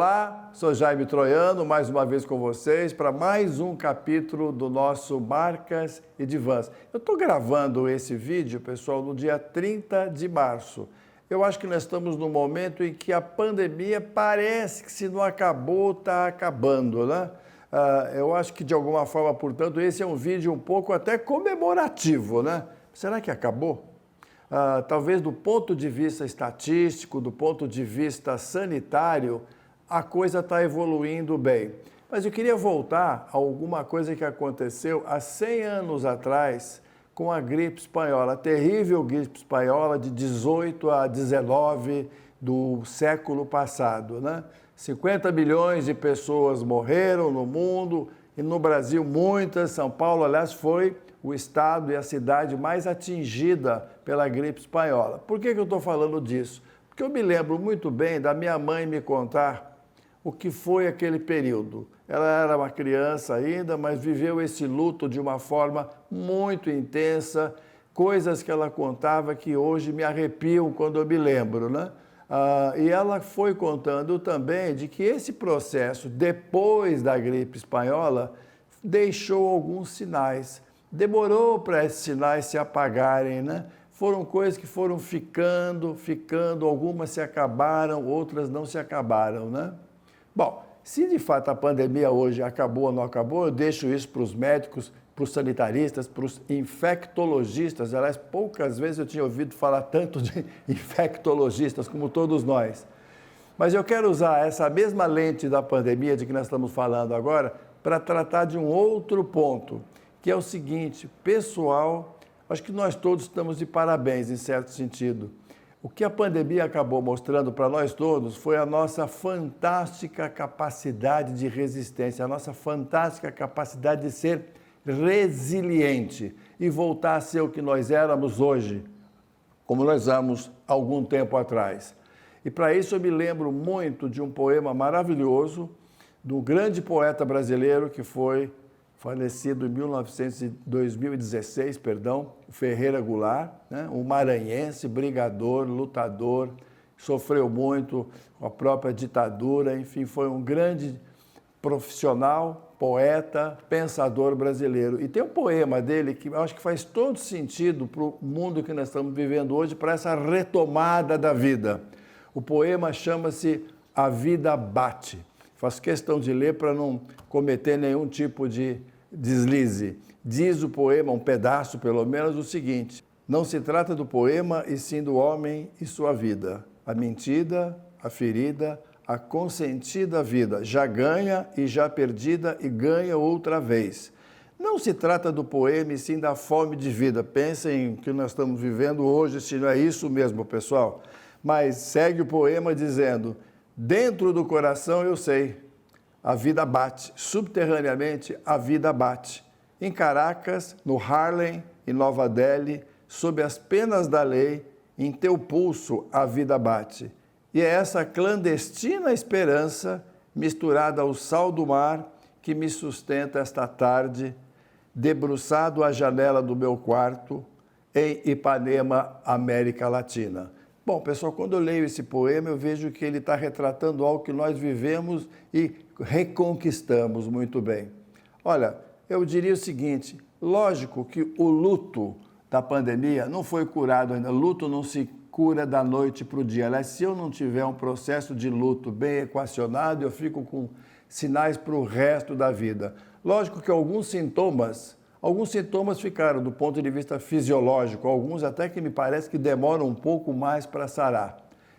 Olá, sou Jaime Troiano, mais uma vez com vocês para mais um capítulo do nosso Marcas e Divãs. Eu estou gravando esse vídeo, pessoal, no dia 30 de março. Eu acho que nós estamos no momento em que a pandemia parece que se não acabou, está acabando, né? Eu acho que de alguma forma, portanto, esse é um vídeo um pouco até comemorativo, né? Será que acabou? Talvez do ponto de vista estatístico, do ponto de vista sanitário, a coisa está evoluindo bem. Mas eu queria voltar a alguma coisa que aconteceu há 100 anos atrás com a gripe espanhola, a terrível gripe espanhola de 18 a 19 do século passado, né? 50 milhões de pessoas morreram no mundo e no Brasil muitas. São Paulo, aliás, foi o estado e a cidade mais atingida pela gripe espanhola. Por que eu estou falando disso? Porque eu me lembro muito bem da minha mãe me contar o que foi aquele período. Ela era uma criança ainda, mas viveu esse luto de uma forma muito intensa, coisas que ela contava que hoje me arrepiam quando eu me lembro, né? E ela foi contando também de que esse processo, depois da gripe espanhola, deixou alguns sinais. Demorou para esses sinais se apagarem, né? Foram coisas que foram ficando, algumas se acabaram, outras não se acabaram, né? Bom, se de fato a pandemia hoje acabou ou não acabou, eu deixo isso para os médicos, para os sanitaristas, para os infectologistas. Aliás, poucas vezes eu tinha ouvido falar tanto de infectologistas como todos nós. Mas eu quero usar essa mesma lente da pandemia de que nós estamos falando agora para tratar de um outro ponto, que é o seguinte: pessoal, acho que nós todos estamos de parabéns em certo sentido. O que a pandemia acabou mostrando para nós todos foi a nossa fantástica capacidade de resistência, a nossa fantástica capacidade de ser resiliente e voltar a ser o que nós éramos hoje, como nós éramos algum tempo atrás. E para isso eu me lembro muito de um poema maravilhoso do grande poeta brasileiro que foi falecido em 2016, Ferreira Goulart, né? Um maranhense, brigador, lutador, sofreu muito com a própria ditadura, enfim, foi um grande profissional, poeta, pensador brasileiro. E tem um poema dele que eu acho que faz todo sentido para o mundo que nós estamos vivendo hoje, para essa retomada da vida. O poema chama-se A Vida Bate. Faço questão de ler para não cometer nenhum tipo de deslize. Diz o poema, um pedaço pelo menos, o seguinte: não se trata do poema e sim do homem e sua vida. A mentida, a ferida, a consentida vida, já ganha e já perdida e ganha outra vez. Não se trata do poema e sim da fome de vida. Pensem que nós estamos vivendo hoje, se não é isso mesmo, pessoal. Mas segue o poema dizendo: dentro do coração eu sei, a vida bate, subterraneamente a vida bate. Em Caracas, no Harlem, em Nova Delhi, sob as penas da lei, em teu pulso a vida bate. E é essa clandestina esperança, misturada ao sal do mar, que me sustenta esta tarde, debruçado à janela do meu quarto, em Ipanema, América Latina. Bom, pessoal, quando eu leio esse poema, eu vejo que ele está retratando algo que nós vivemos e reconquistamos muito bem. Olha, eu diria o seguinte: lógico que o luto da pandemia não foi curado ainda. Luto não se cura da noite para o dia. Aliás, se eu não tiver um processo de luto bem equacionado, eu fico com sinais para o resto da vida. Lógico que alguns sintomas ficaram do ponto de vista fisiológico, alguns até que me parece que demoram um pouco mais para sarar.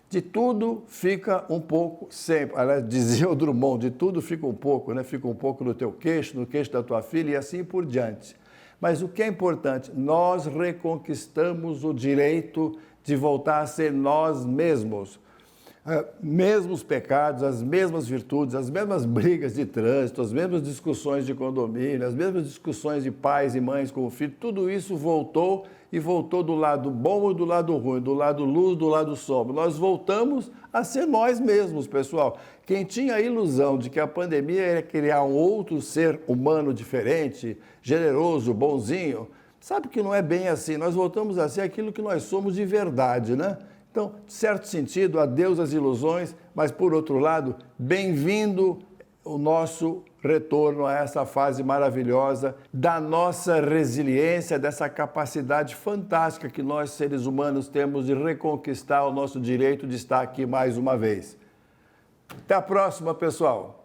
De tudo fica um pouco sempre. Aliás, dizia o Drummond, de tudo fica um pouco, né? Fica um pouco no teu queixo, no queixo da tua filha e assim por diante. Mas o que é importante, nós reconquistamos o direito de voltar a ser nós mesmos. Mesmos pecados, as mesmas virtudes, as mesmas brigas de trânsito, as mesmas discussões de condomínio, as mesmas discussões de pais e mães com o filho, tudo isso voltou e voltou do lado bom e do lado ruim, do lado luz, do lado sombra. Nós voltamos a ser nós mesmos, pessoal. Quem tinha a ilusão de que a pandemia ia criar um outro ser humano diferente, generoso, bonzinho, sabe que não é bem assim. Nós voltamos a ser aquilo que nós somos de verdade, né? Então, de certo sentido, adeus às ilusões, mas por outro lado, bem-vindo o nosso retorno a essa fase maravilhosa da nossa resiliência, dessa capacidade fantástica que nós, seres humanos, temos de reconquistar o nosso direito de estar aqui mais uma vez. Até a próxima, pessoal!